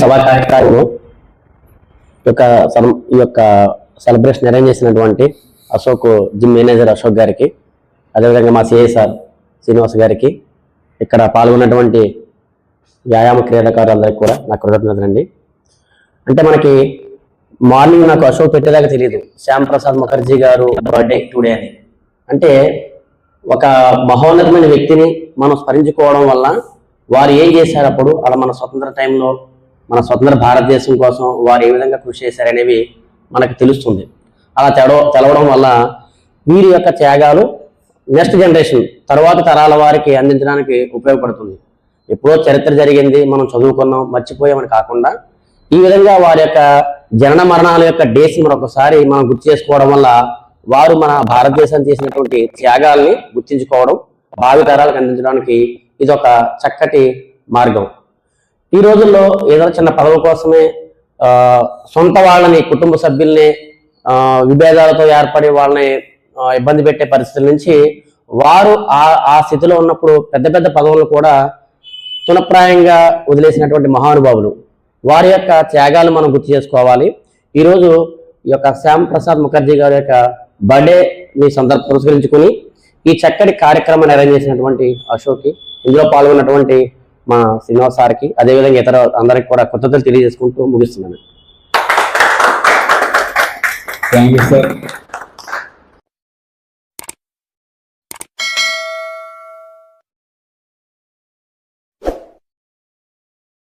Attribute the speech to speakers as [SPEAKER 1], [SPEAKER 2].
[SPEAKER 1] సభా కార్యక్రమం ఈ యొక్క సెలబ్రేషన్ అరేంజ్ చేసినటువంటి అశోక్ జిమ్ మేనేజర్ అశోక్ గారికి, అదేవిధంగా మా సిఐ సార్ శ్రీనివాస్ గారికి, ఇక్కడ పాల్గొన్నటువంటి వ్యాయామ క్రీడాకారులందరికీ కూడా నా కృతజ్ఞతలండి. అంటే మనకి మార్నింగ్ నాకు అశోక్ పెట్టేదాకా తెలియదు శ్యామ్ ప్రసాద్ ముఖర్జీ గారు బర్త్డే టుడే అని. అంటే ఒక మహోన్నతమైన వ్యక్తిని మనం స్మరించుకోవడం వల్ల వారు ఏం చేశారు అప్పుడు, అలా మన స్వతంత్ర టైంలో మన స్వతంత్ర భారతదేశం కోసం వారు ఏ విధంగా కృషి చేశారనేవి మనకు తెలుస్తుంది. అలా తెలవడం వల్ల వీరి యొక్క త్యాగాలు నెక్స్ట్ జనరేషన్ తర్వాత తరాల వారికి అందించడానికి ఉపయోగపడుతుంది. ఎప్పుడో చరిత్ర జరిగింది మనం చదువుకున్నాం మర్చిపోయామని కాకుండా ఈ విధంగా వారి యొక్క జనన మరణాల యొక్క డేస్ మరొకసారి మనం గుర్తు చేసుకోవడం వల్ల వారు మన భారతదేశాన్ని చేసినటువంటి త్యాగాల్ని గుర్తించుకోవడం, భావి తరాలకు అందించడానికి ఇది ఒక చక్కటి మార్గం. ఈ రోజుల్లో ఏదో చిన్న పదవి కోసమే సొంత వాళ్ళని, కుటుంబ సభ్యుల్ని విభేదాలతో ఏర్పడి వాళ్ళని ఇబ్బంది పెట్టే పరిస్థితుల నుంచి వారు ఆ స్థితిలో ఉన్నప్పుడు పెద్ద పెద్ద పదవులు కూడా తునప్రాయంగా వదిలేసినటువంటి మహానుభావులు, వారి యొక్క త్యాగాలు మనం గుర్తు చేసుకోవాలి. ఈరోజు ఈ యొక్క శ్యామ్ ప్రసాద్ ముఖర్జీ గారి యొక్క బర్త్డేని పురస్కరించుకుని ఈ చక్కటి కార్యక్రమాన్ని అరేంజ్ చేసినటువంటి అశోక్కి, ఇందులో పాల్గొన్నటువంటి మా శ్రీనివాస్ సార్కి, అదేవిధంగా ఇతర అందరికి కూడా కృతజ్ఞతలు తెలియజేసుకుంటూ ముగిస్తున్నాను.
[SPEAKER 2] Thank you sir.